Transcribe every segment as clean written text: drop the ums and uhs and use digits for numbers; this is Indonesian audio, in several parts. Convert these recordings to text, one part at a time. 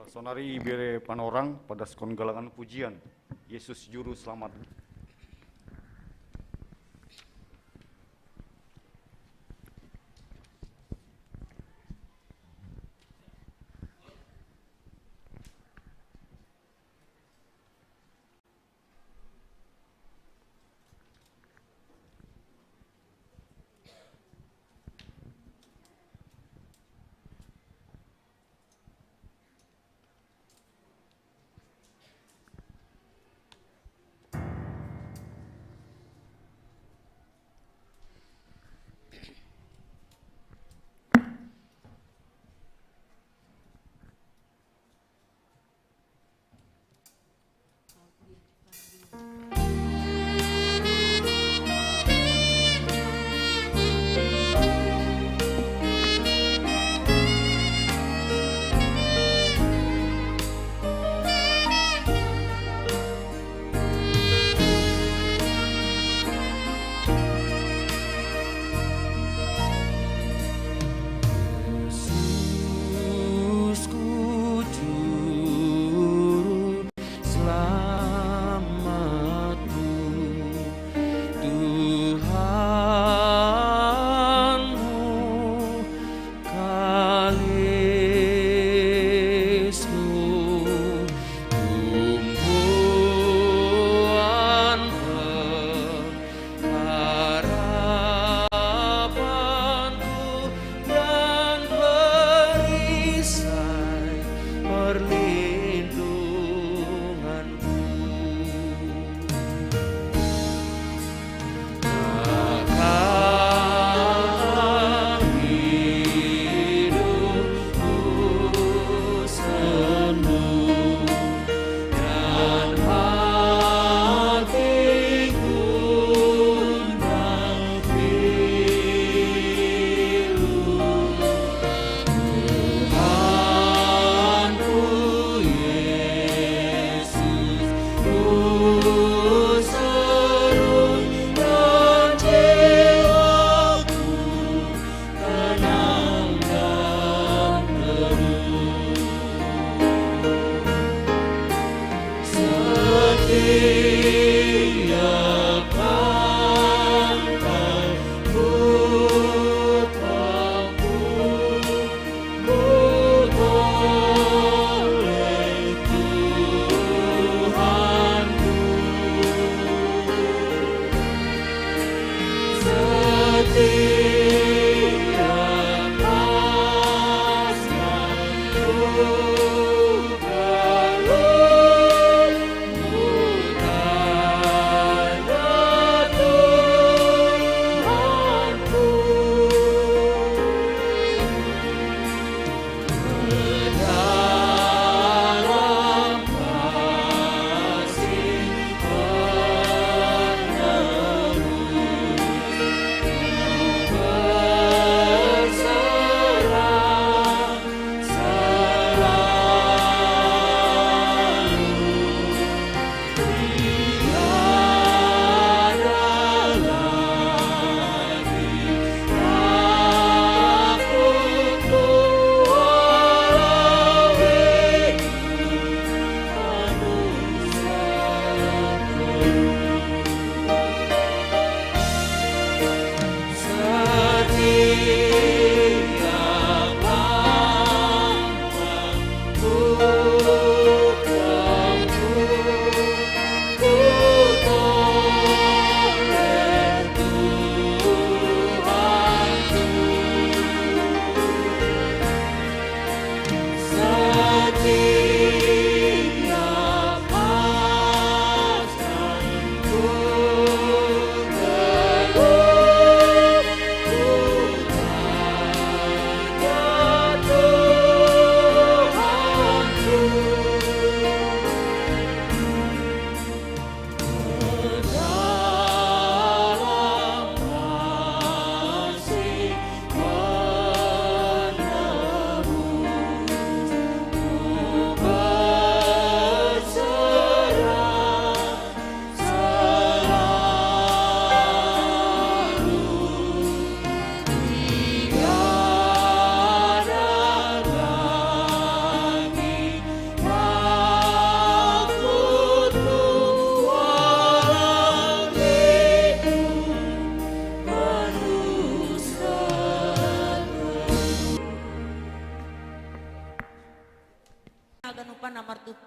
Sonari bere panorang pada skon galangan pujian. Yesus Juru Selamat.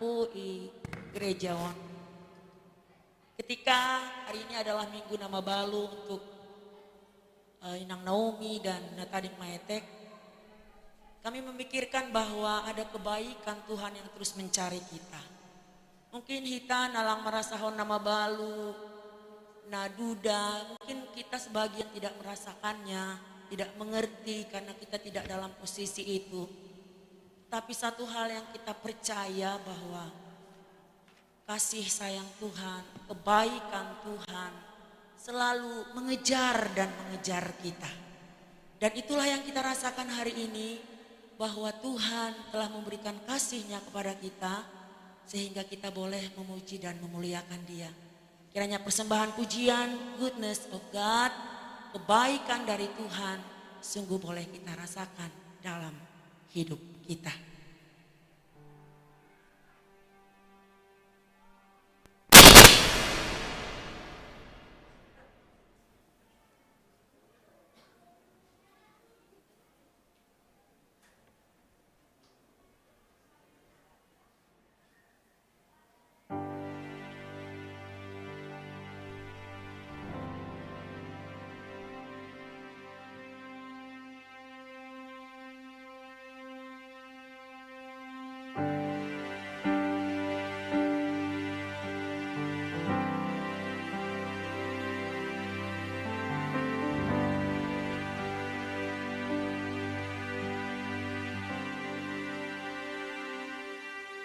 UI Gerejawan. Ketika hari ini adalah Minggu Nama Balu untuk Inang Naomi dan Natadik Maetek, kami memikirkan bahwa ada kebaikan Tuhan yang terus mencari kita. Mungkin kita nalang merasahon nama balu, naduda, mungkin kita sebagian tidak merasakannya, tidak mengerti karena kita tidak dalam posisi itu. Tapi satu hal yang kita percaya bahwa kasih sayang Tuhan, kebaikan Tuhan selalu mengejar dan mengejar kita. Dan itulah yang kita rasakan hari ini, bahwa Tuhan telah memberikan kasih-Nya kepada kita sehingga kita boleh memuji dan memuliakan Dia. Kiranya persembahan pujian, goodness of God, kebaikan dari Tuhan sungguh boleh kita rasakan dalam hidup kita.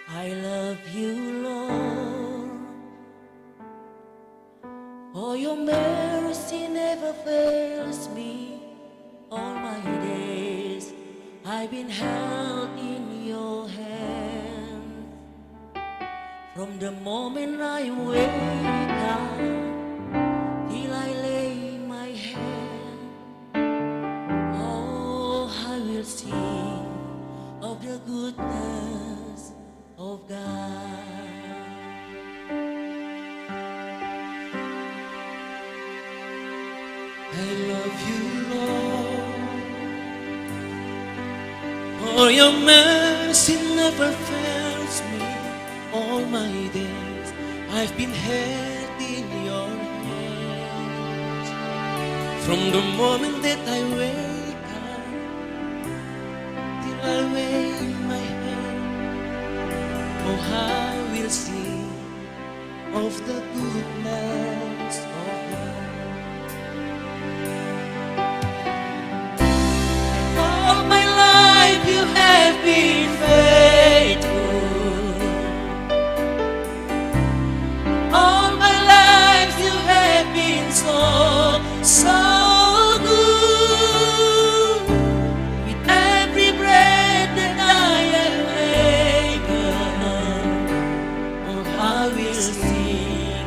I love you, Lord, for your mercy never fails me. All my days I've been held in your hand. From the moment I wake up till I lay my head, oh, I will sing of the goodness of God. I love you, Lord, for your mercy never fails me. All my days I've been held in your hands. From the moment that I wake up till I lay my head, oh, I will sing of the goodness of God. All my life you have been faithful. All my life you have been so, so good. With every breath that I am able, oh, I will sing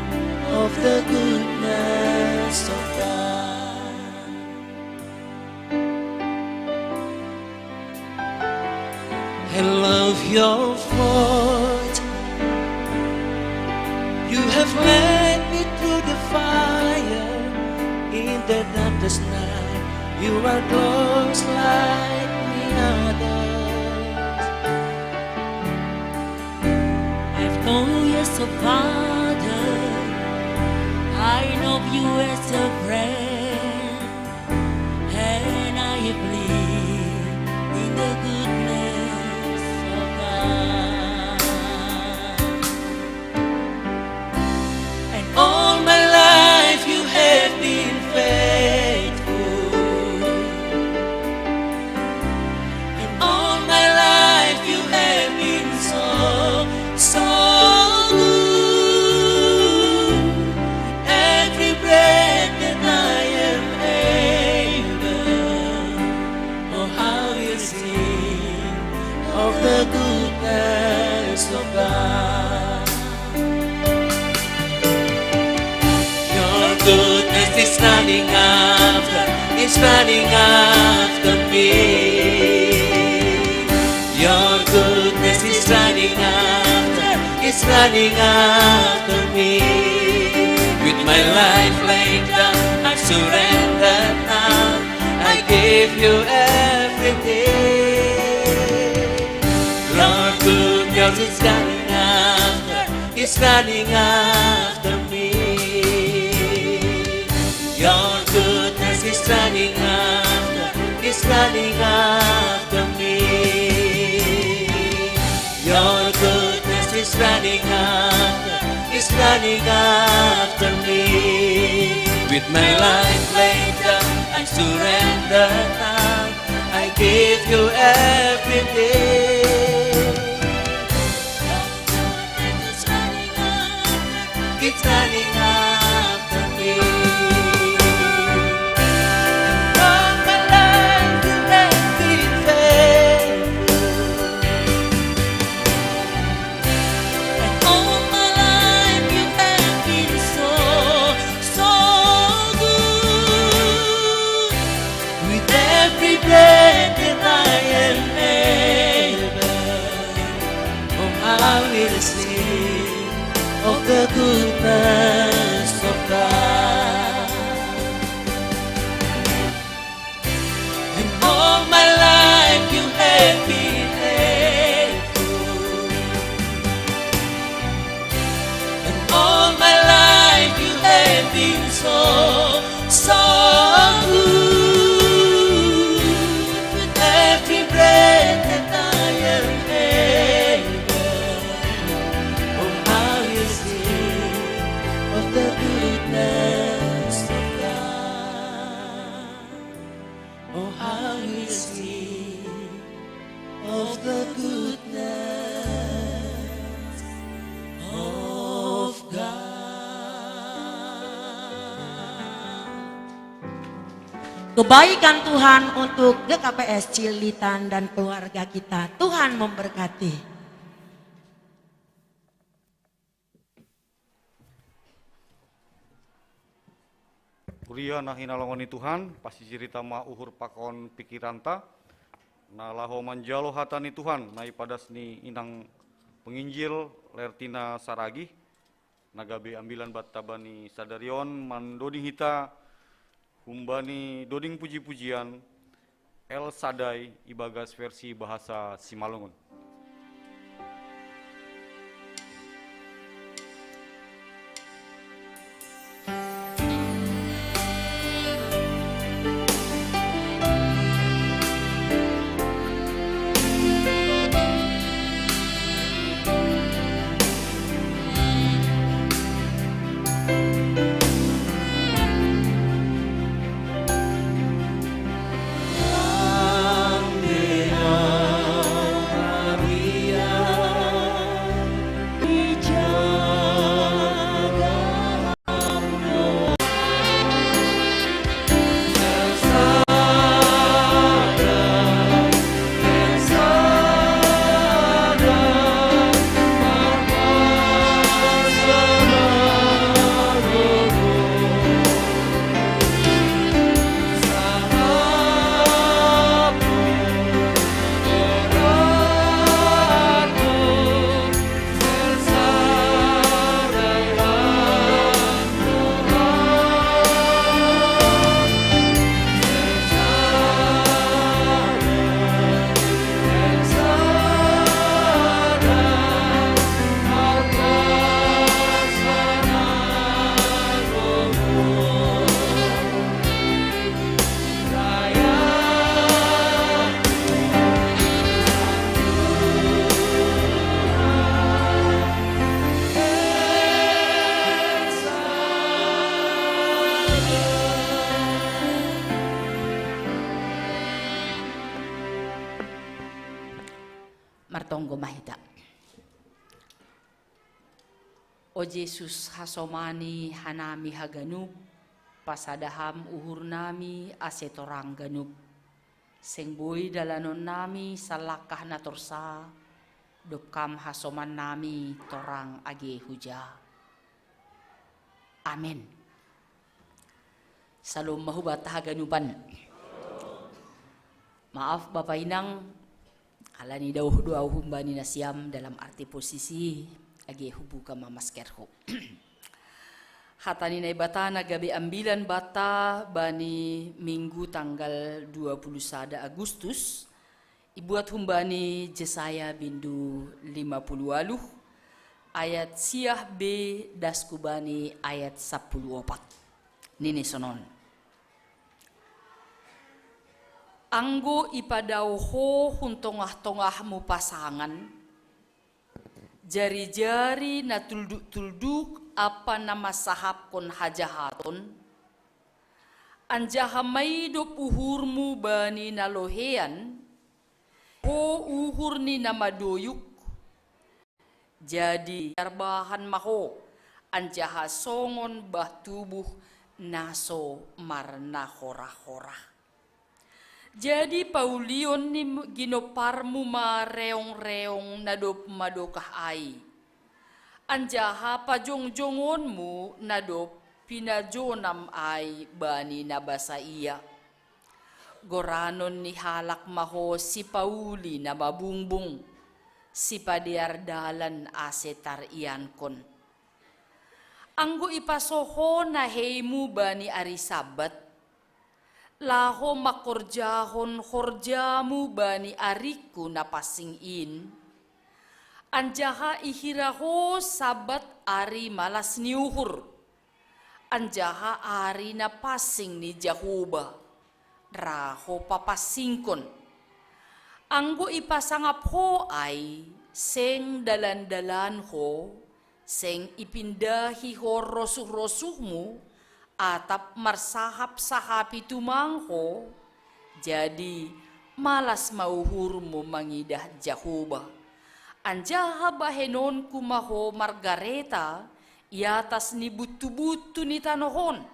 of the goodness of God. I love your voice. You have led me through the fire in the darkest night. You are close like me others. I've known you as a father, I know you as a friend, and I have lived in the goodness of God. And all my life you have been faithful. And all my life you have been so, so good. Every breath that I am able, oh, how you sing of the goodness of God. Your goodness is running after me. Your goodness is running after me. With my life laid down, I surrender now. I give you everything. Your goodness is running is running after me. Your goodness is running after me. Your goodness is running after me. With my life laid down, I surrender now. I give you every day. It's running after me. All my life you have been faithful. And all my life you have been so, so good. With every breath that I am able, oh, I will sing of the goodness of God. And all my life you have been faithful. And all my life you have been so, so good. With every breath that I am able, oh, how you sing of the goodness of God. Oh, how you sing of the goodness of God. Kebaikan Tuhan untuk GKPS Cililitan dan keluarga kita. Tuhan memberkati. Kuria nah hinalongoni Tuhan, pasti cerita ma uhur pakon pikiranta, na laho manjalo hatani Tuhan, nai padas ni inang penginjil lertina saragi, nagabe ambilan batabani sadarion, mandoding hita, humbani doding puji-pujian, El Sadai ibagas versi bahasa Simalungun. Martonggo mahita. O Jesus hasomani hanami haganub, pasadaham uhur nami asetorang ganub. Sengboy dalanon nami salakah na torsa, dopkam hasoman nami torang age huja. Amen. Salom mahubat haganupan. Maaf Bapak Inang, alani daw dua humbani nasiam dalam arti posisi agi hubu ka mamaskerho. Hatani na bata nagabi ambilan bata bani Minggu tanggal 21 Agustus ibuat humbani Jesaya bindu 50 waluh ayat siah B daskubani ayat 14. Nini sonon. Anggo ipadauho huntongah-tongahmu pasangan, jari-jari na tulduk-tulduk apa nama sahap kon hajahaton, anjahamay do uhurmu bani nalohean, ho uhur ni namadoyuk, jadi yarbahan maho, anjaha songon bah tubuh naso marna hora-hora. Jadi paulion ni ginoparmu mareong-reong nadop madokah ai. Anjaha pajong-jongonmu nadop pinajonam ai bani nabasa iya. Goranon ni halak maho si pauli na mabungbung. Si padiardalan asetar iyan kon. Anggo ipasoho na heimu bani ari sabat. Laho makorjahon horjamu bani ariku napasingin. Anjaha ihiraho sabat ari malas niuhur. Anjaha ari napasing ni Jahuba. Raho papasingkon. Anggo ipasangap ho ay seng dalan-dalan ho. Seng ipindahi ho rosuh-rosuhmu. Atap marsahap-sahap itu mangho, jadi malas mauhurmu mangidah Jahuba. Anjaha bahenon kumaho Margareta, iatas ni butu-butu ni tanohon.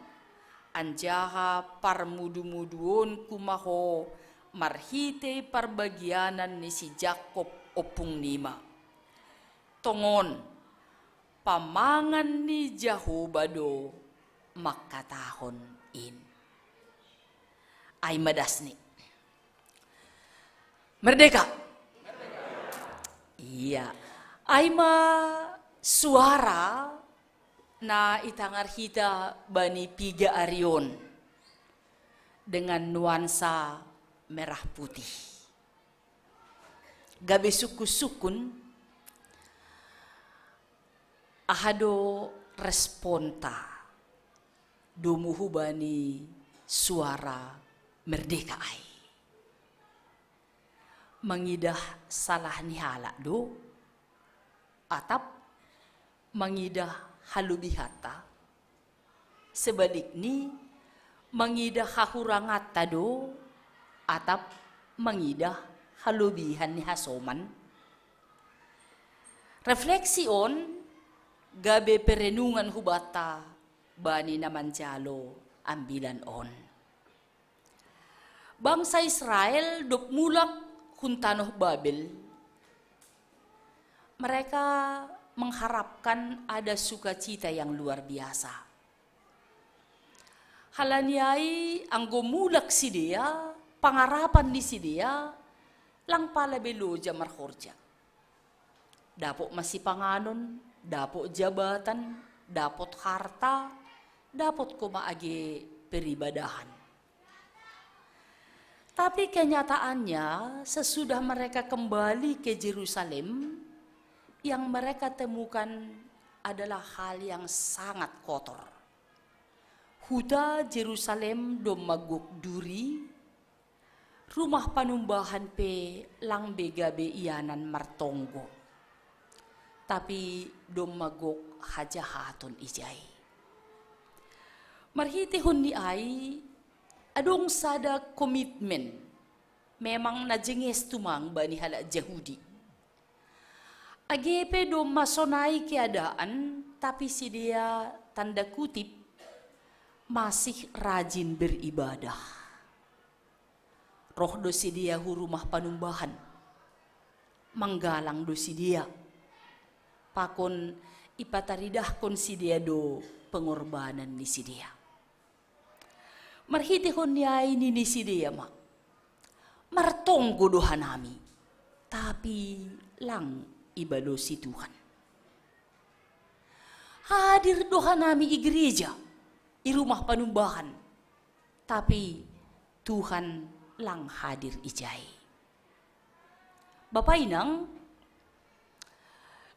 Anjaha parmudu-muduon kumaho marhite parbagianan ni si Jakob opung nima. Tongon, pamangan ni Jahuba do, makatahon in. Ay madasni. Merdeka. Iya. Ay suara na itangar hita bani piga arion dengan nuansa merah putih. Gabe suku-sukun ahado responta. Dumuhu bani suara merdeka ai. Mangidah salah ni halak do, atap mangidah halubihata. Sebalik ni mangidah hahurangata do, atap mangidah halubihan ni hasoman. Refleksi on gabe perenungan hubata bani naman jalo ambilan on. Bangsa Israel dok mulak huntanoh Babel. Mereka mengharapkan ada sukacita yang luar biasa. Halaniai anggo mulak si dia, pangarapan di si dia, lang pala belo jamar horja. Dapok masih panganon, dapok jabatan, dapot harta, dapot kumaagi peribadahan. Tapi kenyataannya sesudah mereka kembali ke Yerusalem, yang mereka temukan adalah hal yang sangat kotor. Huta Yerusalem domaguk duri, rumah panumbahan pe lang begabe iyanan martonggo. Tapi domaguk hajahaton ijay. Marhitihon ni ay adong sada komitmen memang najenges tumang bani hala Yahudi. Agepe do masonai keadaan tapi si dia tanda kutip masih rajin beribadah. Roh do si dia hurumah panumbahan. Manggalang do si dia. Pakon ipataridah kon si dia do pengorbanan ni si dia. Marhitihon niya ini ni si dia ma. Martonggo dohan nami. Tapi lang ibalo si Tuhan. Hadir dohan nami i gereja. I rumah panumbahan. Tapi Tuhan lang hadir ijay. Bapak inang,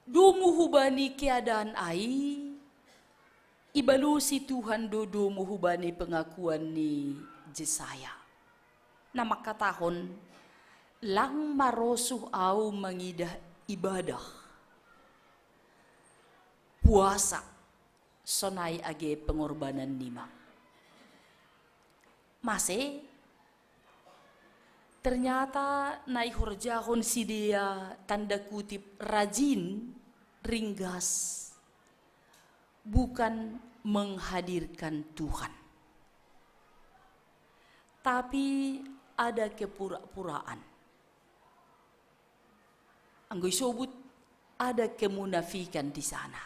Dumuhubani keadaan ai, ibalusi Tuhan do dumuhubani pengakuan ni Jesaya. Na makatahon, lang marosuh au mangidah ibadah. Puasa, sonai age pengorbanan nima. Masih, ternyata naihorjahon si dia tanda kutip rajin, ringgas, bukan menghadirkan Tuhan. Tapi ada kepura-puraan. Anggoy sobut ada kemunafikan di sana.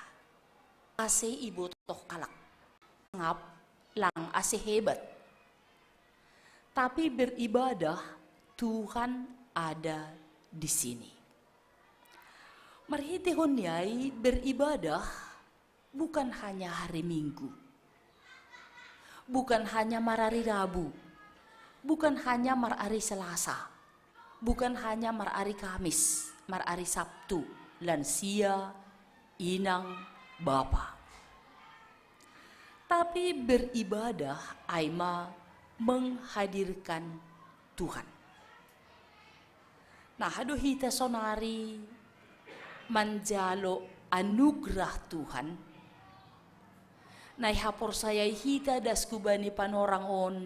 Ase ibu toh kalak. Ngap lang ase hebat. Tapi beribadah Tuhan ada di sini. Marhitihon yai beribadah bukan hanya hari Minggu. Bukan hanya marari Rabu. Bukan hanya marari Selasa. Bukan hanya marari Kamis, marari Sabtu, lansia, inang, bapa. Tapi beribadah aima menghadirkan Tuhan. Nah, hado hita sonari manjalo anugerah Tuhan. Nah, hapor saya hita das kubani panorang on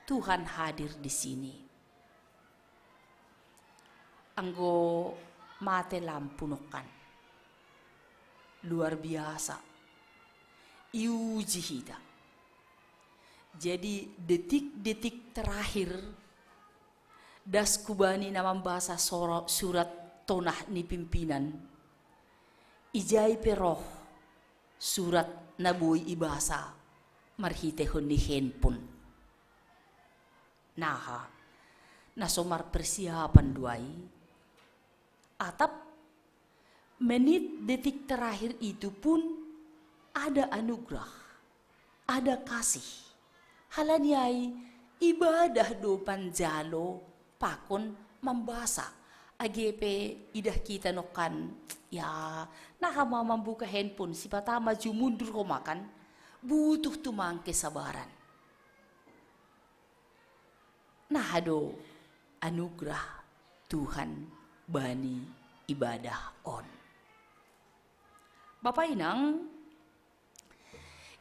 Tuhan hadir di sini. Anggo mate lampunokan. Luar biasa. Iuji hita. Jadi detik-detik terakhir das kubani nama bahasa surat tonah ni pimpinan. Ijai peroh surat nabui ibasa marhitehon ni handphone. Nah, nasomar persiapan duai. Atap menit detik terakhir itu pun ada anugerah, ada kasih. Halaniai ibadah do panjalo pakon membasa. AGP idah kita nokan ya nah membuka handphone si pata maju mundur makan butuh tumang kesabaran. Nah do anugerah Tuhan bani ibadah on. Bapak inang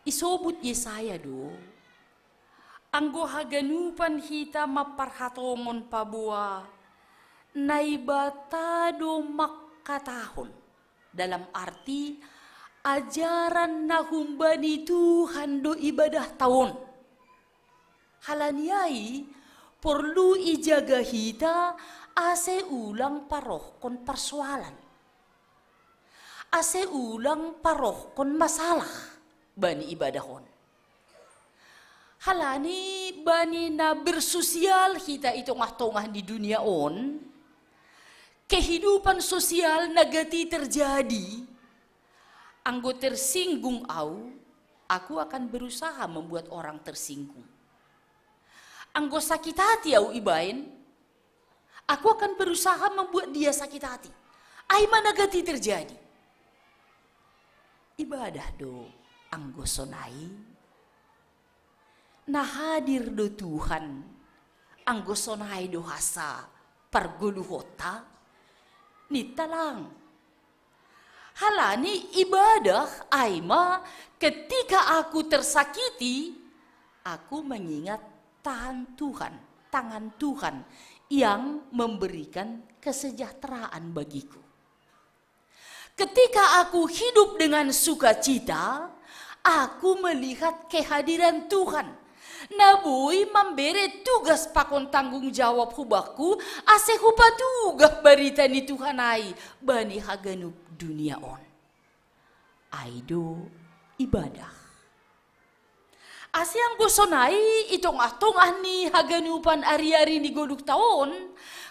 isobut Yesaya do anggo haganupan hita maparhatongon pabua naibatado makatahon dalam arti ajaran nahumbani Tuhan do ibadah tahun. Halaniai perlu ijaga hita ase ulang paroh kon persoalan. Ase ulang paroh kon masalah bani ibadahon. Halani bani na bersosial hita itu tongah di dunia on. Kehidupan sosial nagati terjadi. Anggo tersinggung aku akan berusaha membuat orang tersinggung. Anggo sakit hati ibain, aku akan berusaha membuat dia sakit hati. Aima nagati terjadi. Ibadah do anggo sonai. Nah hadir do Tuhan. Anggo sonai do hasa parguluhota. Nita lang. Halani ibadah aima ketika aku tersakiti, aku mengingat tangan Tuhan yang memberikan kesejahteraan bagiku. Ketika aku hidup dengan sukacita, aku melihat kehadiran Tuhan. Nabui memberi tugas pakon tanggung jawab hubaku ase huba tugas barita ni Tuhanai bani haganup dunia on. Aido ibadah. Asyang gosonai itong atongah ni haganupan ari-ari ni goduk taon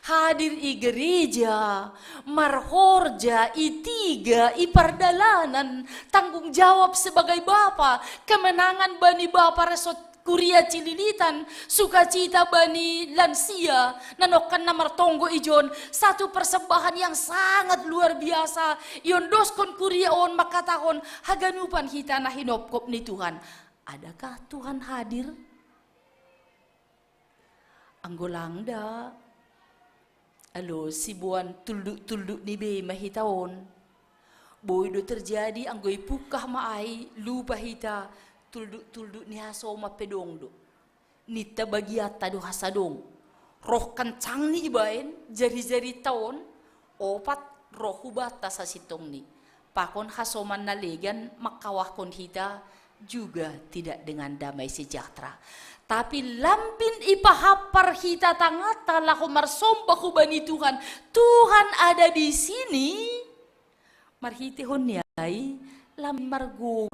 hadir i gereja, marhorja, itiga, ipardalanan, tanggung jawab sebagai bapa, kemenangan bani bapa resot kuria cililitan, sukacita bani lansia, nanokan na martonggo ijon, satu persembahan yang sangat luar biasa. Iyon doskon kuria on makatakon, haganupan kita na hinopkop ni Tuhan. Adakah Tuhan hadir? Anggolangda, alo si buan tulduk ni be mahitaon. Boy do terjadi anggoy pukah maay lupa hita tulduk ni haso mapedong do. Nita bagiata do hasadong. Roh kencang ni ibain jari-jari taon opat roh hubata sa sitong ni. Pakon hasoman nalegan makawahkon hita juga tidak dengan damai sejahtera. Tapi lampin ipahapar hita tangata lako marsomba ko bani Tuhan. Tuhan ada di sini. Marhitihon niyay lampin margo.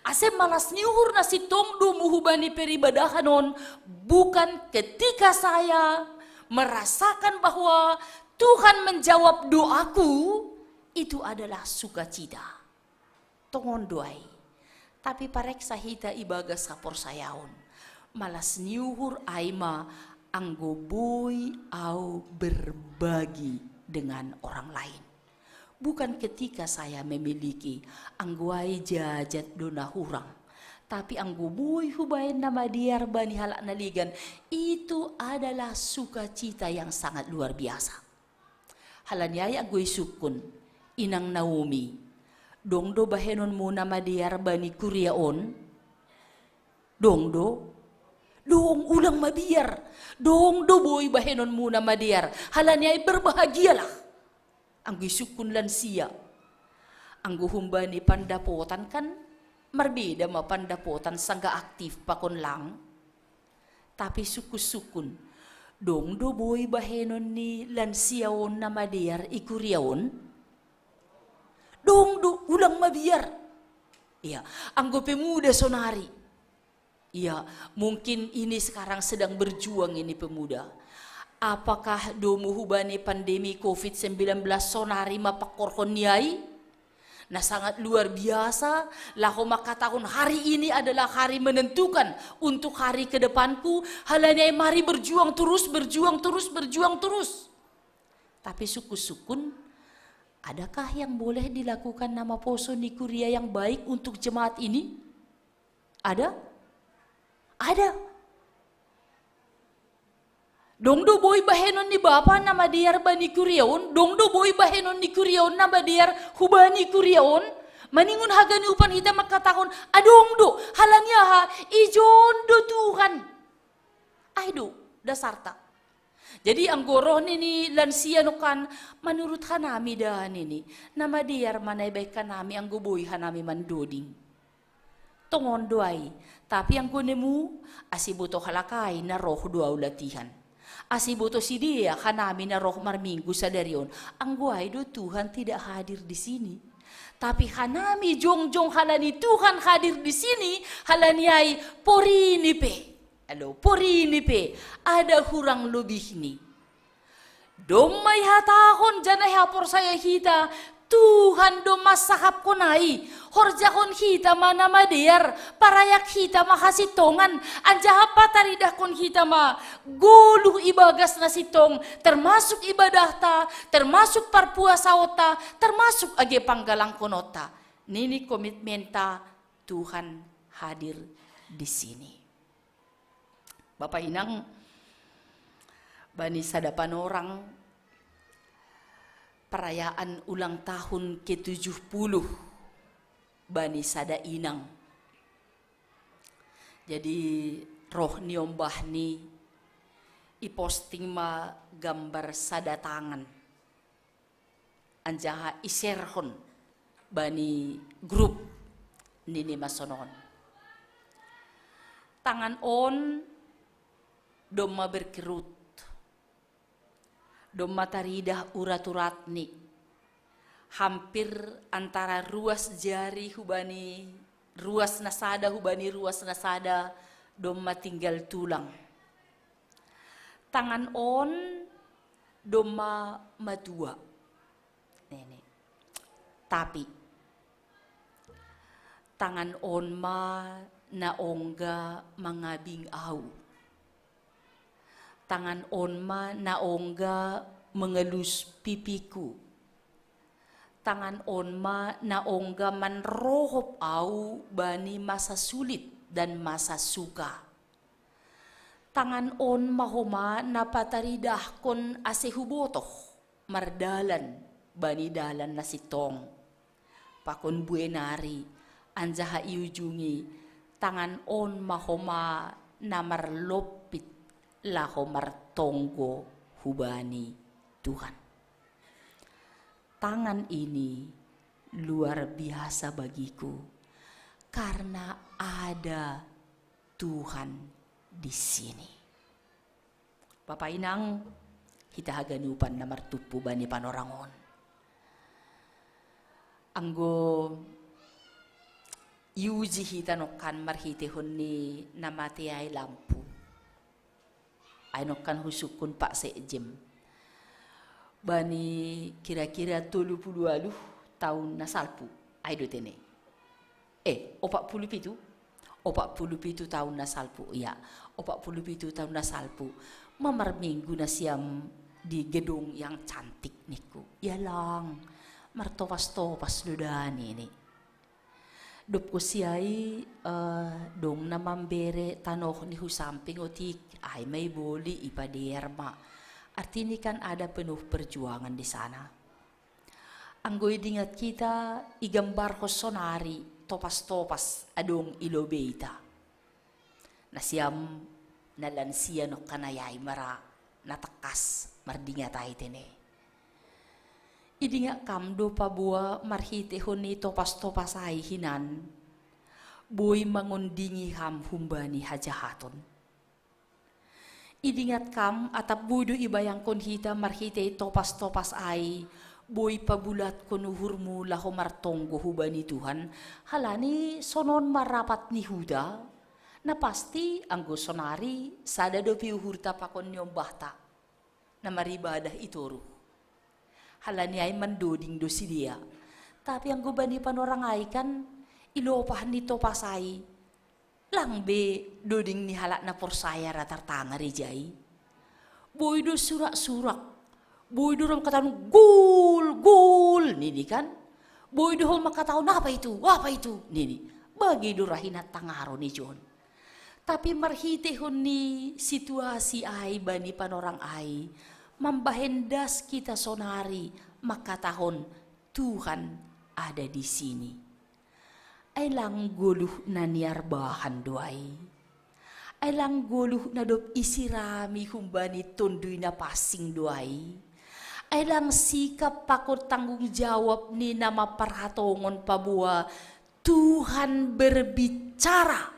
Ase malas niuhur na si tongdo muhubani peribadahanon. Bukan ketika saya merasakan bahwa Tuhan menjawab doaku. Itu adalah sukacita. Tongon doai. Tapi pareksa hita ibagas kapor sayaon. Malas niuhur aima anggoboy au berbagi dengan orang lain. Bukan ketika saya memiliki angguai jajat dona hurang. Tapi anggoboy hubain nama diar bani halak naligan. Itu adalah sukacita yang sangat luar biasa. Halanyaya anggoy sukun inang Naomi. Dongdo bahenon mo nama diar bani kuriaon. Dongdo. Dong ulang mabiar. Dong do boy bahenon muna madiar. Halanya ay berbahagialah. Ang gisukun lansia. Ang guhumba ni pandapotan kan marbida ma pandapotan sangga aktif pakon lang. Tapi sukus-sukun. Dong do boy bahenon ni lansiaon na madiar ikuriaon. Dong do ulang mabiar. Iya, ang pemuda sonari. Iya, mungkin ini sekarang sedang berjuang ini pemuda. Apakah domuhubani pandemi COVID-19 sonari mapakorkon niyai? Nah sangat luar biasa. Lako makatahun hari ini adalah hari menentukan untuk hari ke depanku. Halanya mari berjuang terus, berjuang terus, berjuang terus. Tapi suku-sukun, adakah yang boleh dilakukan nama poso nikuria yang baik untuk jemaat ini? Ada? Ada. Dongdo boy bahenon ni bapa nama diar bani kuriaon. Dongdo boy bahenon ni kuriaon nama diar hubani kuriaon. Maningun hagani upan hita makatahon. Adongdo halanya ha ijondo Tuhan. Aido dasarta. Jadi anggoroh ni lansia nukan menurut hanami dah ni nama diar manay baik kanami anggo boy hanami mandoding. Tongon doai. Tapi ang kunemu asibuto halakay na roh duaw latihan. Asibuto si dia kanami na roh marminggu sa darion. Ang guay do Tuhan tidak hadir di sini. Tapi hanami jongjong halani Tuhan hadir di sini. Halani ay porinipe. Alo, porinipe. Ada hurang lebih ni. Domay hatahon janay hapor saya hita. Tuhan do masakap ko nai. Horja kon hita mana madiar. Parayak hita makasitongan. Anja apa taridah kon hita ma. Guluh ibagas na sitong. Termasuk ibadah ta. Termasuk parpuasa ota. Termasuk age panggalang konota. Nini komitmenta Tuhan hadir di sini. Bapak Inang. Bani sadapan orang. Perayaan ulang tahun ke-70 Bani Sada Inang. Jadi roh ni ombah ni iposting ma gambar sada tangan. Anjaha iserhon bani grup nini masonon. Tangan on doma berkerut. Doma taridah urat-urat ni. Hampir antara ruas jari hubani, ruas nasada hubani ruas nasada, doma tinggal tulang. Tangan on, doma madua. Ini. Tapi, tangan on ma na ongga mangabing au. Tangan onma na ongga mengelus pipiku. Tangan onma na ongga manrohop au bani masa sulit dan masa suka. Tangan on mahoma na pataridahkon asehubotoh mardalan bani dalan na sitong. Pakon buenari anjaha iujungi tangan on mahoma na marlopit laho martonggo hubani Tuhan. Tangan ini luar biasa bagiku karena ada Tuhan di sini. Bapak Inang, kita haganupan na martupu bani panorangon. Anggo yuji hitanokan marhitehon ni namati ay lampu. Ay nokan husukun pak sejem. Bani kira-kira 30 tahun nasalpu. Ay do tene. 47 tahun nasalpu. Iya, 47 tahun nasalpu. Mamarminggu na siyam di gedung yang cantik niku. Yalang, martopas-topas ludani ni. Dop ko siya'y dong namambere tanoh ni husamping otik ay may boli ipaderma. Artinya kan ada penuh perjuangan di sana. Anggoy dingat kita igambar ko sonari topas-topas adong ilobeita. Nasiyam nalansiya no kanayay mara natakas mardingat ay tene. Idi nga kamdo pa buwa marhitehon ni topas-topas ay hinan, buhay mangundingi ham humbani hajahaton. Idi nga kam atap budo ibayang kon hita marhite topas-topas ay, buhay pabulat kunuhur mo laho martonggo hubani Tuhan, halani sonon marapat ni Huda, na pasti ang gusonari sada do piuhurta pa kon yung bata, na maribadah ituro. Halani ay mandoding do si dia. Tapi ang gubani panorang ay kan ilopahan nito pasay. Lang be doding ni halak na porsaya ratartanga rejay. Boy do surak-surak. Boy do ram katanong gul nini kan. Boy do hol makataon apa itu? Nini. Bagi do rahinat tangaro ni John. Tapi marhitehon ni situasi ay bani panorang ay. Membahendas kita sonari makatahon Tuhan ada di sini. Ay lang guluh na niarbahan doay. Ay lang guluh na dop isirami humbani tunduy na pasing doay. Ay lang sikap pakot tanggung jawab ni nama parhatongon pabua Tuhan berbicara.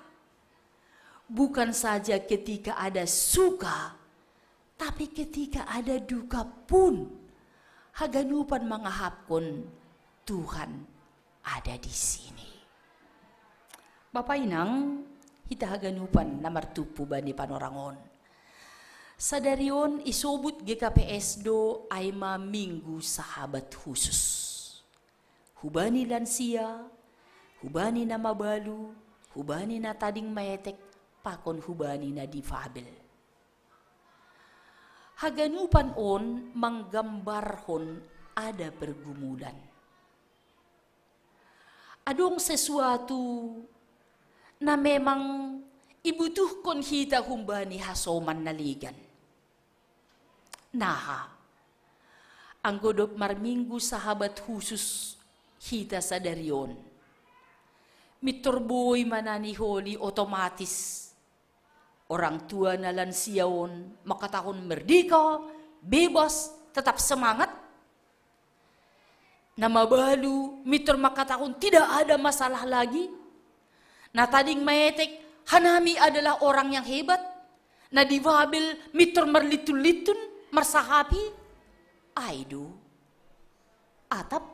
Bukan saja ketika ada suka, tapi ketika ada duka pun, haganupan mangahapkon Tuhan ada di sini. Bapak Inang, kita haganupan na martupu bani panorangon. Sadarion isobut GKPS do ay minggu sahabat khusus. Hubani lansia, hubani na mabalu, hubani na tading mayetek, pakon hubani na difabel. Haganupan on manggambarhon ada pergumulan. Adong sesuatu na memang ibutuhkon hita humbani hasoman naligan. Naha, ang godop marminggu sahabat khusus hita sa darion. Miturboy mananiholi otomatis. Orang tua na lansiaon, makatahon merdeka, bebas, tetap semangat. Na mabalu, mitur makatahon tidak ada masalah lagi. Na tading mayetek, hanami adalah orang yang hebat. Na diwabil, mitur merlitun-litun, marsahapi. Aido. Atap,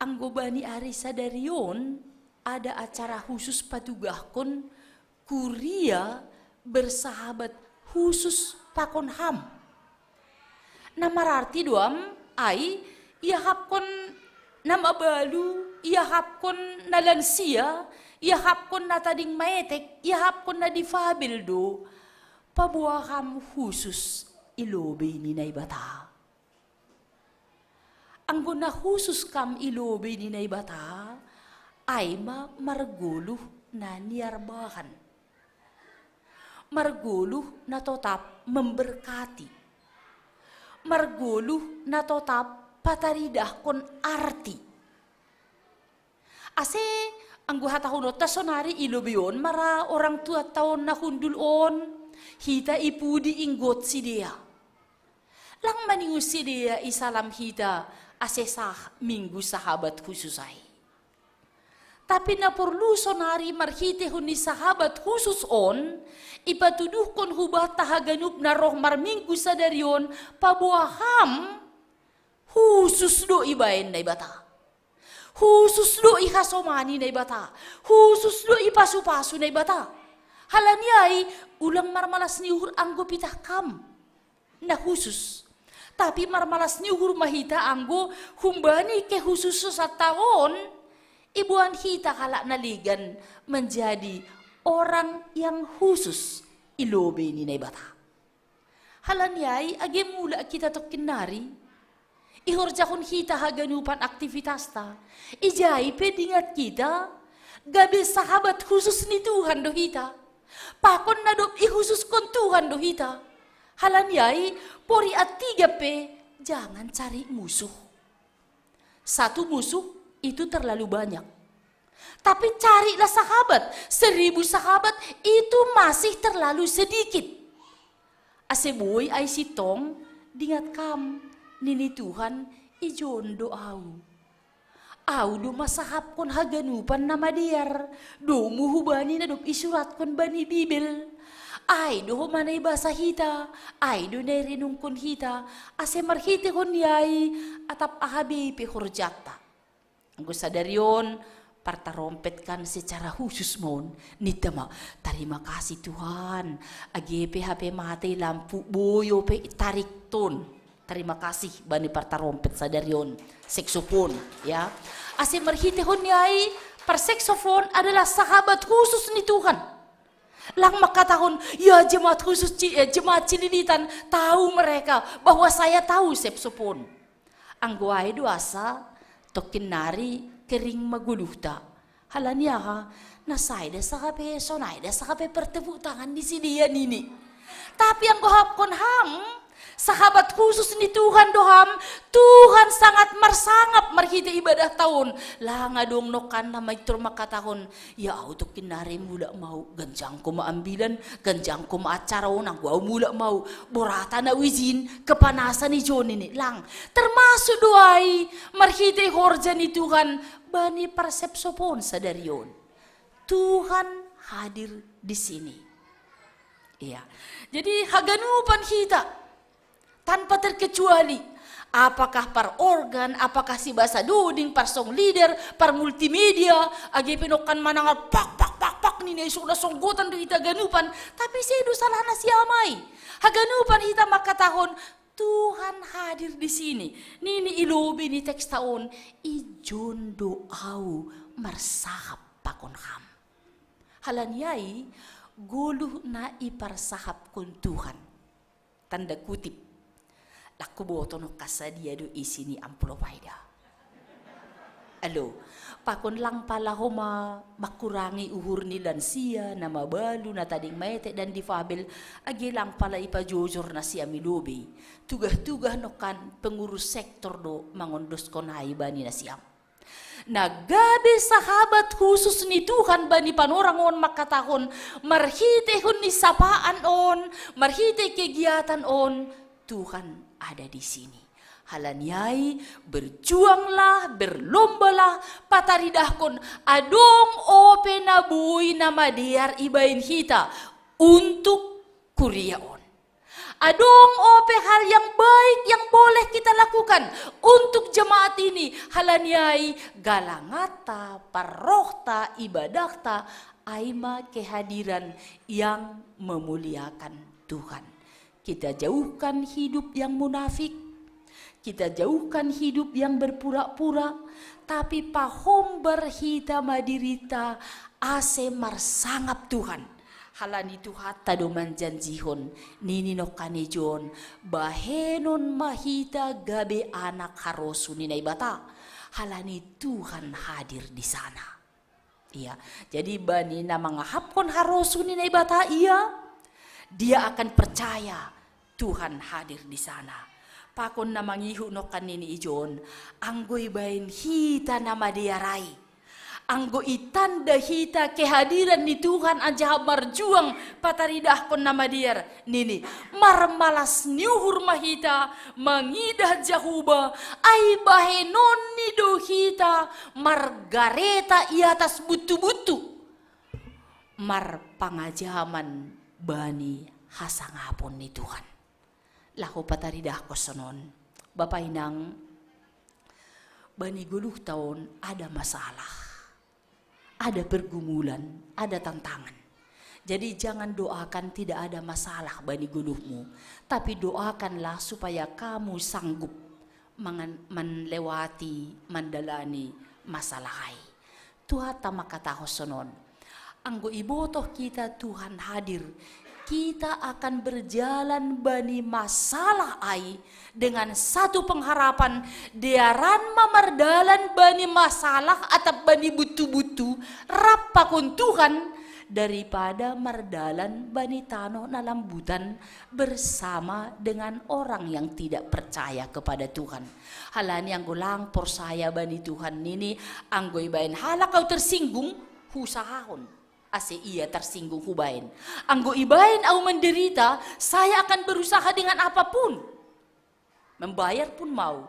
ang gobani ari sadarion, ada acara khusus patugahkon, kuria bersahabat khusus pakon ham. Na mararti doam ay ihapkon na mabalu ia hapkon na lansia, ia hapkon na tading maetek, ia hapkon na difabel do, pabuakam husus ilobe ni naibata. Ang guna husus kam ilobe ni naibata, ay marguluh na niarbahan. Marguluh na totap memberkati. Marguluh na totap pataridah kon arti. Ase ang guhatahunot ta sonari ilobion mara orang tua tahun na hundulon hita ipudi inggot si dia. Lang maningus si dia isalam hita ase sah minggu sahabat khususai. Tapi na perlu sonari marhite huni sahabat khusus on ipatuduh kon hubat tahaganup na roh marminggu sadarion pabuaham khusus do ibaen na ibata. Khusus do ihasomani na ibata. Khusus do ipasu-pasu na ibata. Halanyay, ulang marmalas ni uhur anggo pitah kam na khusus. Tapi marmalas ni uhur mahita anggo humbani ke khusus sa taon, ibuan hita kalak naligan menjadi orang yang khusus ilobe ni na ibata. Halanyay, age mula kita tokinari, ihorjakon kita haganupan aktivitas ta. Ijay pedingat kita, gabi sahabat khusus ni Tuhan do hita. Pakon na do ikhusus kon Tuhan do hita. Halanyay, pori at 3 jangan cari musuh. Satu musuh itu terlalu banyak. Tapi carilah sahabat. 1000 sahabat itu masih terlalu sedikit. Aseboy ay sitong, dingat kam. Nini Tuhan ijondo au do masahap kon haganupan na madiar do muhubani na do isurat kon bani Bibel ay do manay basa hita ay do nairinung kon hita ase marhite kon yay atap ahabi pe horjata ang gusto daryon partarompet kan secara khusus mon nitama terima kasih Tuhan age PHP mate lampu boyo pe tarik ton. Terima kasih bani partarompet sadaryon seksofon ya. Ase marhite honyai par seksofon adalah sahabat khusus ni Tuhan. Lang makatahon ya jemaat khusus jemaat Cililitan tahu mereka bahwa saya tahu seksofon. Ang guay duasa tokin nari kering maguluhta. Halanya ha nasayda sa kape sonayda sa kape pertepuk tangan di sini ya nini. Tapi ang gohap kon ham sahabat khusus ni Tuhan doham, Tuhan sangat marsangap marhite ibadah tahun. Lah ngadong nokan na may makatahon, ya auto kinare mula mau, ganjang ko maambilan, ganjang ko maacaraon, ang guaw mula mau, borata na wizin, kepanasan ni John ini. Lang, termasuk doay, marhite horja ni Tuhan, bani persepsopon sa daryon. Tuhan hadir di sini. Iya, jadi haganupan kita, tanpa terkecuali apakah par organ, apakah si bahasa duding, par song leader, par multimedia, agi pinokan manangal pak nini sudah songgotan do ita ganupan, tapi sedo salah na siamay. Haganupan ita makatahon Tuhan hadir di sini. Nini ilobi ni teks taon ijondo au marsahap pakon ham. Halanyai guluh na iparsahap kon Tuhan. Tanda kutip. Laku boto no kasadia do isi ni amplopayda. Alo, pakon lang pala ho makurangi uhur ni lansia na mabalu na tading maete dan difabel agi lang pala ipajojor na siya milobi. Tugah-tugah no kan pengurus sektor do mangondos konay bani na siyam. Nagabi sahabat khusus ni Tuhan bani panorangon makatahon marhite hun ni sapaan on, marhite kegiatan on, Tuhan ada di sini. Halanyai berjuanglah, berlombalah, pataridahkon adong ope na buy na madiar ibain hita untuk kuriaon. Adong ope hal yang baik yang boleh kita lakukan untuk jemaat ini. Halanyai galangata, parohta, ibadahta, aima kehadiran yang memuliakan Tuhan. Kita jauhkan hidup yang munafik. Kita jauhkan hidup yang berpura-pura, tapi pahombar hita madirita ase marsangap Tuhan. Halani Tuhan tado manjanjihon, nini no kanejon, bahenon mahita gabe anak harosu ninay bata. Halani Tuhan hadir di sana. Iya, jadi bani na mangahapkon harosu ninay bata, iya, dia akan percaya Tuhan hadir di sana. Pakon na mangihu no kanini ijon, anggoy bain hita na madiarai. Anggo itanda hita kehadiran ni Tuhan aja marjuang pataridah kon na madiar. Nini, marmalas niuhur mahita, mangidah jahuba, ay bahenon ni do hita, margareta iatas butu-butu. Mar pangajaman bani hasangapon ni Tuhan. Lahu pataridah ko sonon, Bapak Inang, bani 10 tahun ada masalah, ada pergumulan, ada tantangan. Jadi jangan doakan tidak ada masalah bani guluhmu, tapi doakanlah supaya kamu sanggup melewati, mendalani masalahai. Tuhan tamakata ko sonon, anggo ibotoh kita Tuhan hadir, kita akan berjalan bani masalah ai dengan satu pengharapan, diaran mamardalan bani masalah atau bani butu-butu rapakun Tuhan daripada mardalan bani tano na lambutan bersama dengan orang yang tidak percaya kepada Tuhan. Halani ang gulang persaya bani Tuhan nini anggoy bain hala kau tersinggung husahahon. Ase ia tersinggung hubain. Anggo ibain au menderita, saya akan berusaha dengan apapun. Membayar pun mau.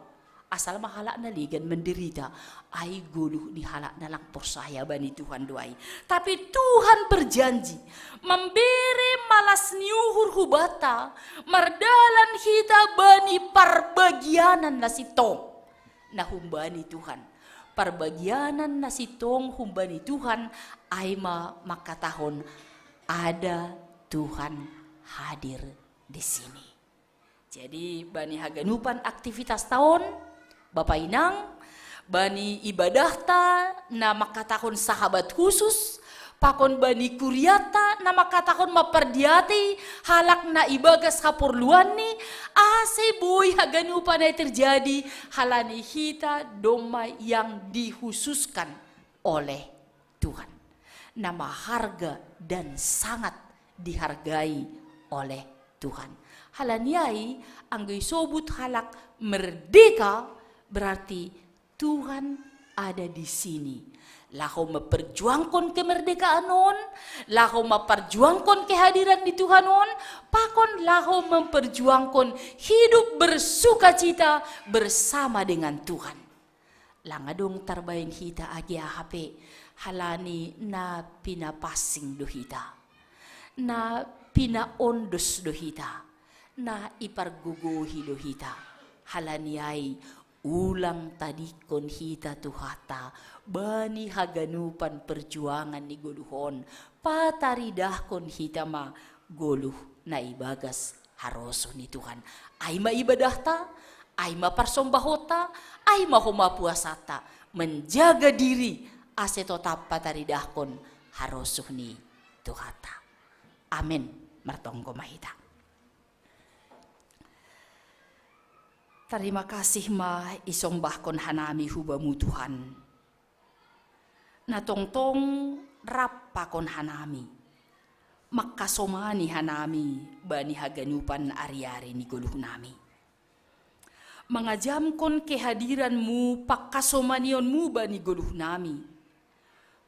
Asal mahala na ligan menderita. Ay guluh di halak na lang persaya bani Tuhan doai. Tapi Tuhan berjanji. Memberi malas niuhur hubata. Mardalan hita bani parbagianan na sitong. Nahumbani Tuhan. Parbagianan na sitong humbani Tuhan ay makatahon ada Tuhan hadir di sini. Jadi bani haganupan aktivitas tahun Bapak Inang, bani ibadah ta na makatahon sahabat khusus, pakon bani kuryata na makatahon maperdiati halak na ibagas kapurluan ni ase boy haganupan ay terjadi halani hita doma yang dikhususkan oleh Tuhan. Nama harga dan sangat dihargai oleh Tuhan. Halaniai anggoy sobut halak merdeka berarti Tuhan ada di sini. Lahu memperjuangkan kemerdekaan on, lahu memperjuangkan kehadiran di Tuhan on, pakon lahu memperjuangkan hidup bersukacita bersama dengan Tuhan. Langadong tarbayin hita agi ahape halani na pinapasing do hita, na pinaondos do hita, na iparguguhi do hita. Halani ay ulang tadi kon hita tuhata bani haganupan perjuangan ni goluhon pataridah kon hita ma goluh na ibagas haroso ni Tuhan ay maibadahta ay maparsambahota ay mahoma puasata menjaga diri aseto pataridah kon haroso ni tuhata. Amin martonggo mahita. Terima kasih ma isombahkon hanami hubamu Tuhan. Natongtong rapakon hanami. Makasomani hanami bani haganupan ari-ari ni guluh nami. Mangajamkon kehadiranmu pakasomanionmu bani guluh nami.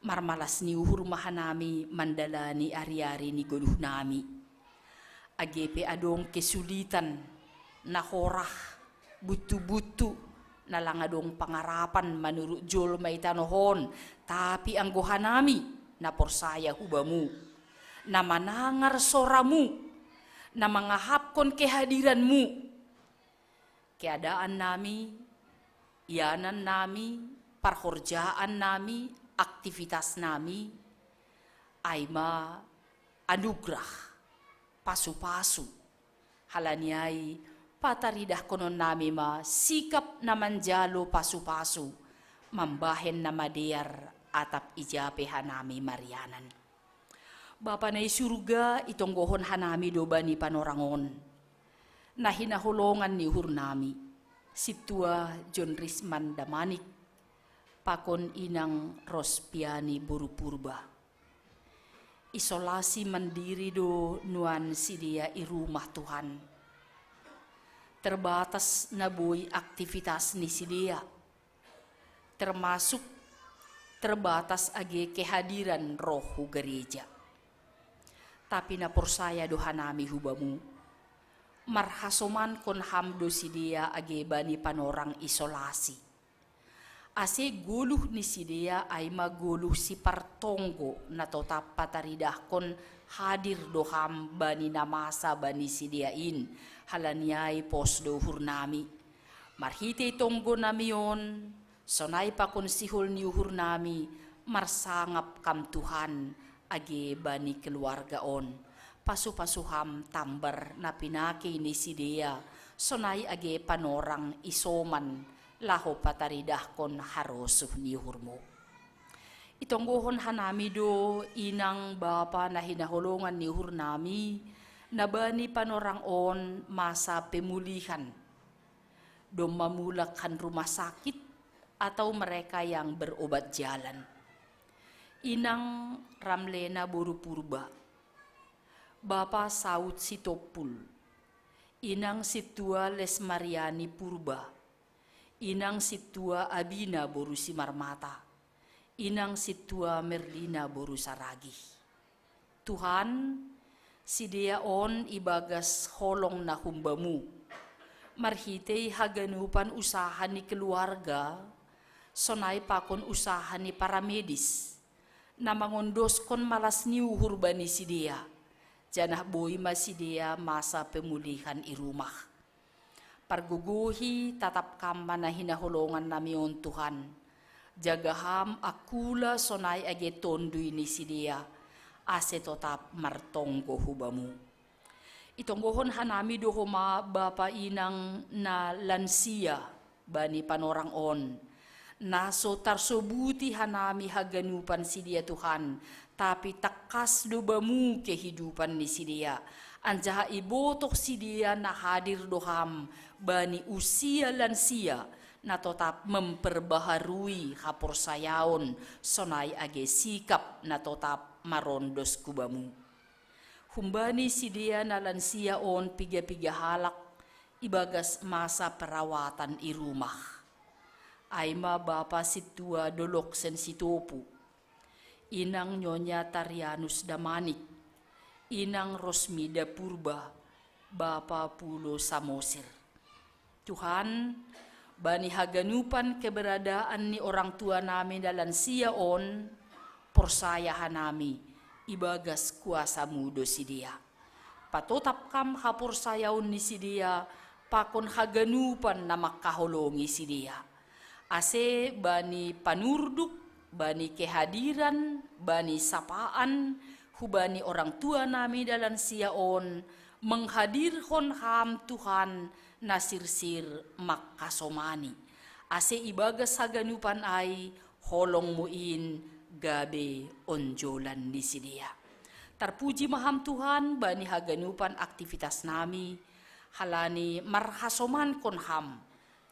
Marmalas ni uhur mahanami mandalani ari-ari ni guluh nami. Agepe adong kesulitan na horah butu-butu nalangadong pangarapan manurut jol maitanohon tapi ang gohanami na porsaya hubamu na manangar soramu na mangahapkon kehadiranmu keadaan nami ianan nami parhorjaan nami aktivitas nami ay anugrah pasu-pasu halaniay pataridah konon nami ma sikap na manjalo pasu-pasu, mambahen na madiar atap ijape hanami marianan. Bapa na isurga itonggohon hanami doba ni panorangon, na hinahulongan ni hurnami, situa John Risman Damanik, pakon inang Rospiani Burupurba. Isolasi mandiri do nuan sidia i rumah Tuhan. Terbatas na buhay aktivitas ni sidia. Termasuk terbatas age kehadiran roh gereja. Tapi na porsaya do hanami hubamu. Marhasoman kon hamdo sidia age bani panorang isolasi. Ase guluh ni sidia ay maguluh si partonggo na totap pataridah kon hadir doham bani namasa bani sidiain halaniay pos do hurnami. Marhite tonggo namion, sonay pa kon sihol ni hurnami, marsangap kam Tuhan age bani keluargaon. Pasu-pasuham tambar na pinaki ni sidia, sonay age panorang isoman, laho pataridah kon harosuh ni hurmo. Itonggohon hanami do inang bapa na hinahulungan ni hurnami na bani panorang on masa pemulihan. Do mamulakkan rumah sakit atau mereka yang berobat jalan. Inang Ramlena Burupurba, Bapa Saud Sitopul, Inang Situa Lesmariani Purba, Inang Situa Abina Borusi Marmata, Inang Situa Merlina Borusaragi. Tuhan, sidia on ibagas holong na humbamu, marhitei haganupan usaha ni keluarga, sonay pakon usaha ni paramedis, na mangondos kon malas ni uhurba ni sidia, janah boy masidia masa pemulihan i rumah. Parguguhi tatap kama na hinahulongan namion Tuhan. Jagaham akula sonay age tonduy ni sidia. Ase totap martonggo hubamu. Itonggohon hanami dohoma bapa inang na lansia bani panorang on. Naso tarsobuti hanami haganupan sidia Tuhan. Tapi takas dobamu kehidupan ni sidia. Anjaha ibotok sidia na hadir doham bani usia lansia na totap memperbaharui haporsayaon sonay age sikap na totap marondos kubamu. Humbani sidia na lansia on piga-piga halak ibagas masa perawatan i rumah. Aima bapa situa dolok sensitopu. Inang Nyonya Tarianus Damanik. Inang Rosmida Purba, Bapa Pulo Samosir. Tuhan, bani haganupan keberadaan ni orang tua nami dalam siaon, porsayahan nami, ibagas kuasa mudo sidia. Patotap kam hapursayaon ni sidia, pakon haganupan na makaholongi sidia. Ase bani panurduk, bani kehadiran, bani sapaan, hubani orang tua nami dalam siaon, menghadirkan ham Tuhan nasirsir makasomani. Ase ibagas haganupan ay holong muin gabe onjolan di sidia. Terpuji maham Tuhan bani haganupan aktivitas nami, halani marhasoman kon ham,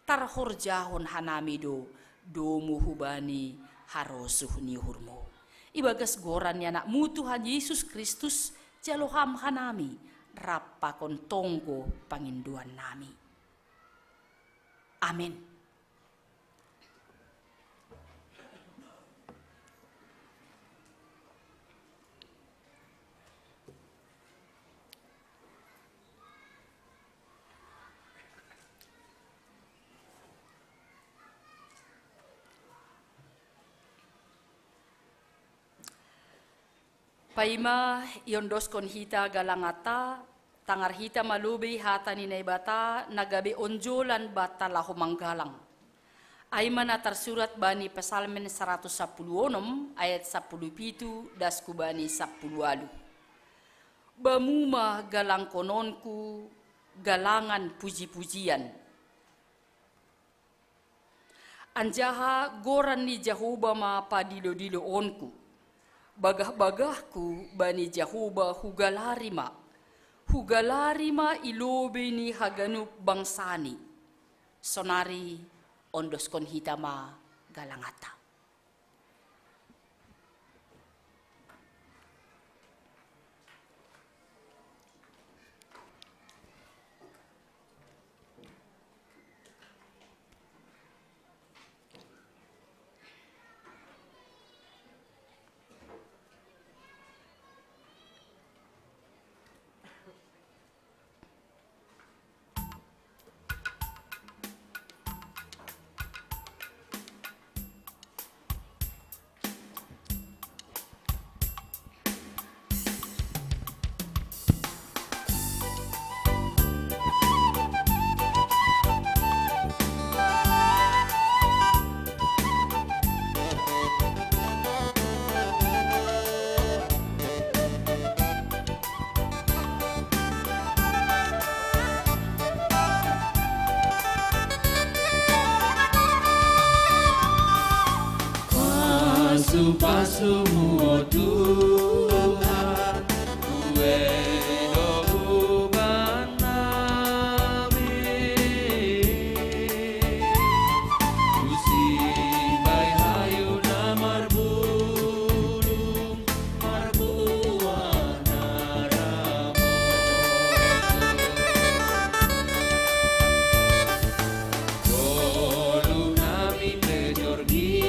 tarhorjahon hanami do muhubani harosuh ni hurmo. Ibagas goran ya nak mu Tuhan Yesus Kristus jaloham hanami rapakon tonggo panginduan nami. Amin. Paima yondos kon hita galangata, tangar hita malubi hata ni naibata, nagabi onjolan bata lahu manggalang. Aima na tersurat bani Pesalmen 116 ayat 17 dasku bani 10. Bamuma galang kononku, galangan puji-pujian. Anjaha goran ni Jahuba ma padilo-dilo onku, bagah-bagahku bani Jahuba hugalarima ilobe ni haganup bangsani, sonari ondoskon hitama galangata. Pasu-pasumu oh Tuhan, kue dohu banami, kusimbai hayu na marbulung, marbuana ramo. Dolu nami pejorgi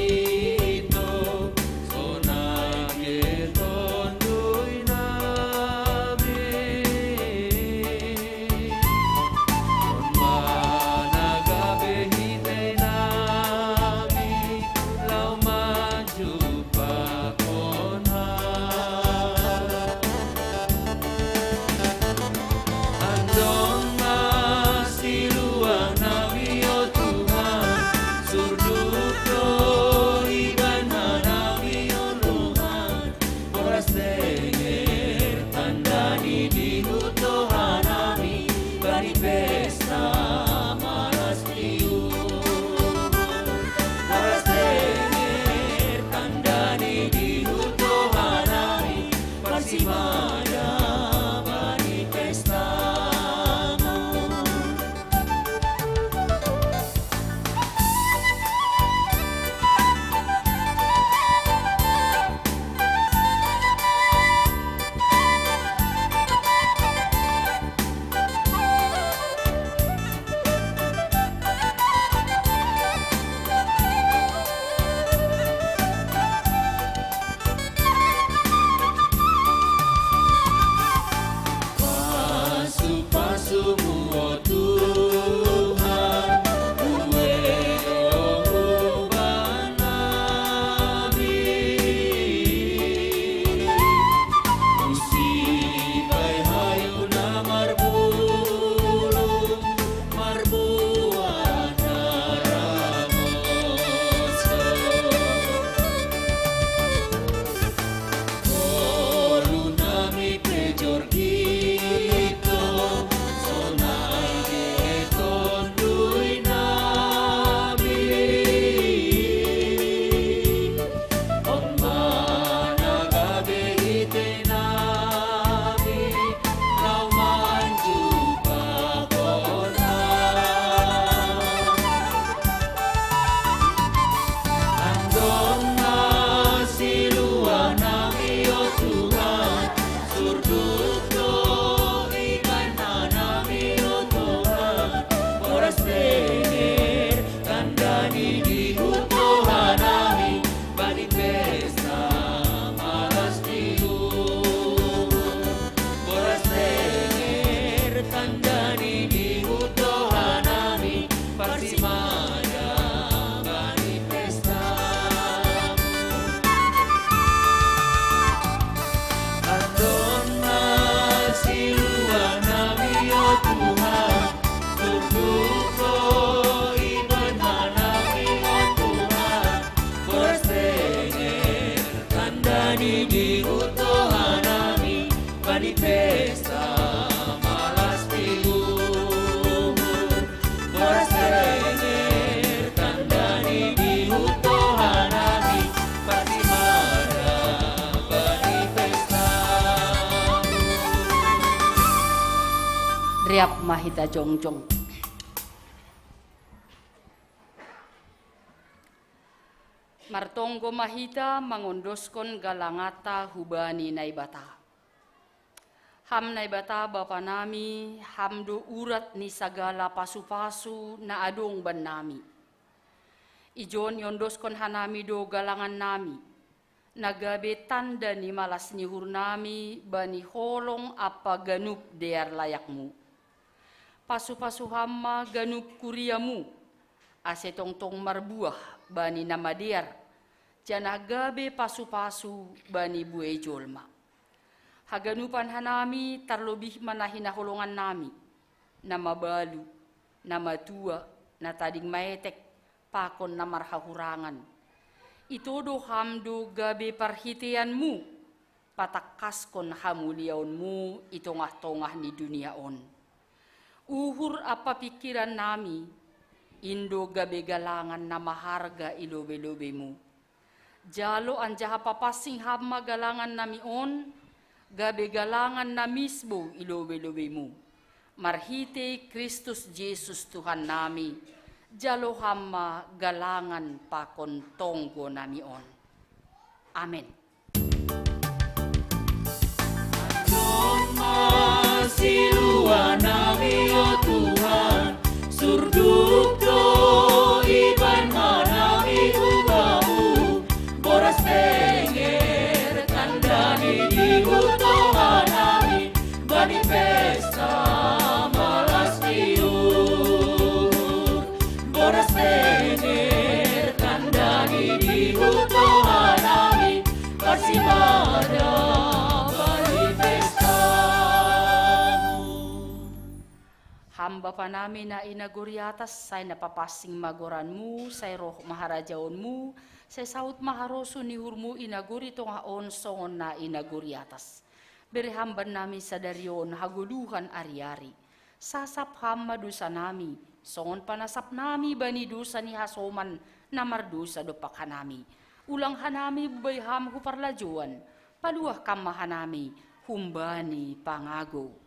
di utuhanami, bani pesta malas tidur. Riap mahita jongjong. Martonggo mahita mangondoskon galangata hubani naibata. Ham naibata bapa nami, hamdo urat ni sagala pasu-pasu na adong ban nami. Ijon yondoskon hanami do galangan nami. Nagabe tanda ni malas ni hurnami, bani holong apa ganup dear layakmu. Pasu-pasu hamma ganup kuriamu, ase tong-tong marbuah bani nama dear. Janagabe pasu-pasu bani bue jolma. Haganupan hanami terlebih manahina holongan nami. Nama balu, nama tua, na tading maetek, pakon namar hahurangan. Itodo hamdo gabe parhitianmu, patakaskon hamuliaunmu itongah-tongah ni dunia on. Uhur apa pikiran nami, indo gabe galangan nama harga ilobe-lobemu. Jalo anjaha papasing hamma galangan nami on, gabe galangan namisbo ilobe-lobemu. Marhite Kristus Yesus Tuhan nami, jalo hamma galangan pakon tonggo nami on. Amin. Masih luar nami o Tuhan, surdukto iban manami ubamu, boras tenger kandani di Tuhan nami, bani pesta malas tiur, boras tenger kandani di Tuhan nami, kasih pada hamba pa namin na inaguriatas, say napapasing magoranmu, say roh maharajaonmu, say saut maharoso ni hurmu inaguri tong haon songon na inaguriatas. Berihamban namin sa daryon haguluhan ari-ari. Sasap hamba dusa nami, songon panasap nami bani dusa ni hasoman na mardusa dopak hanami. Ulang hanami bubayham huparlajuan, paluah kamahanami, humbani pangago.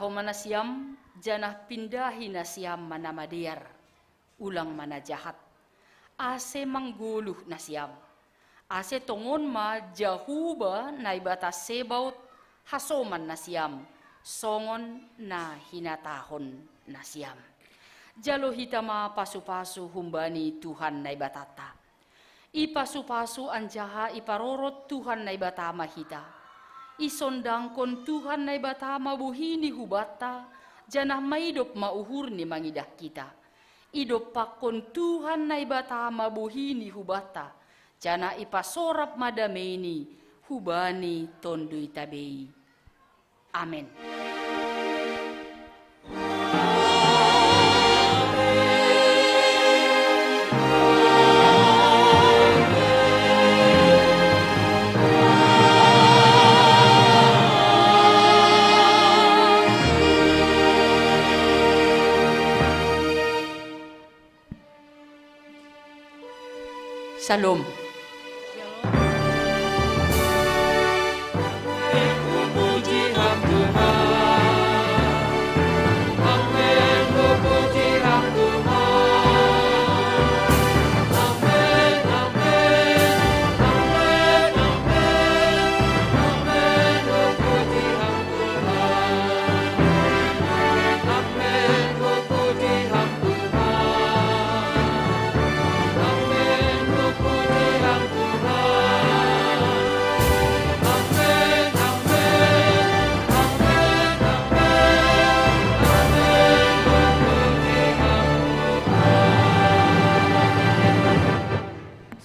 Manasiam janah pindahi na siam manamadiar ulang mana jahat ase mangguluh na siam ase tongon ma jahuba na ibatas sebaut hasoman na siam songon na hinatahon na siam jalo hitama pasu-pasu humbani Tuhan na ibatata ipasu-pasu anjaha iparorot Tuhan na ibatama hita isondangkon Tuhan na ibatama buhini hubata, janah maidop mauhur ni mangidah kita. Idop pakon Tuhan na ibatama buhini hubata, janah ipasorap madameni, hubani tondui tabei. Amin. Shalom. Amen.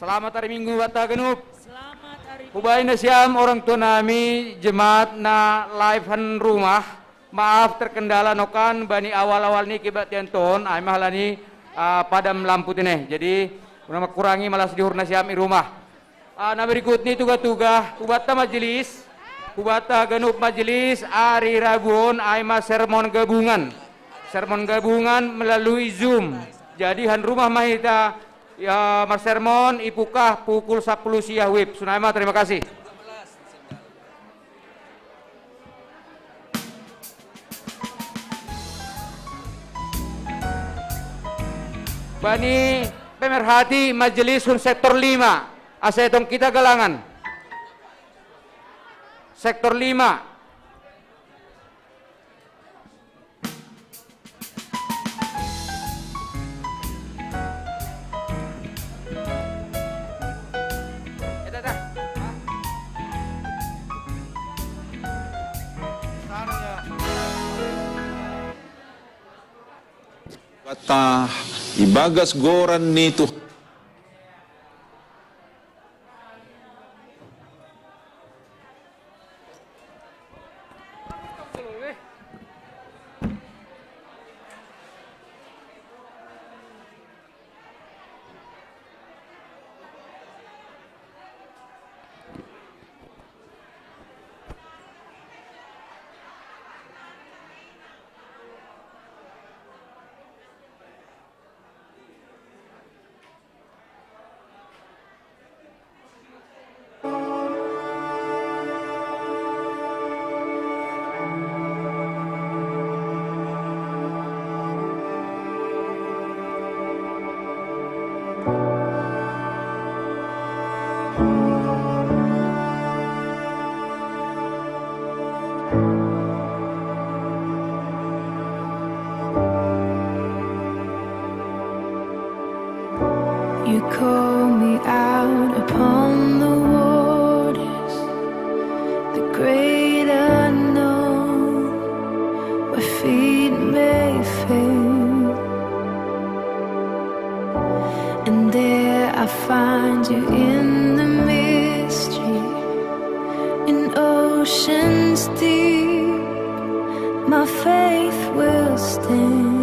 Selamat hari Minggu bata genep. Selamat hari Kubain na siyam orang tua nami jemaat na livehan rumah. Maaf terkendala nokan bani awal-awal ni kibat yanton ay mahalani padam lampu tineh. Jadi udah kurangi malas dihur na siyam i rumah. Na berikut ni tuga-tuga kubata majelis. Kubata genup majelis hari Rabuon ay mas sermon gabungan. Sermon gabungan melalui Zoom. Jadi han rumah mahita ya mas sermon ipukah pukul 10 siang wib. Sunaima terima kasih. Bani pemerhati majelis sektor 5. Asetong kita galangan. Sektor 5. Kata ibagas goran nito. You call me out upon the waters, the great unknown, where feet may fail. And there I find you in the mystery, in oceans deep, my faith will stand.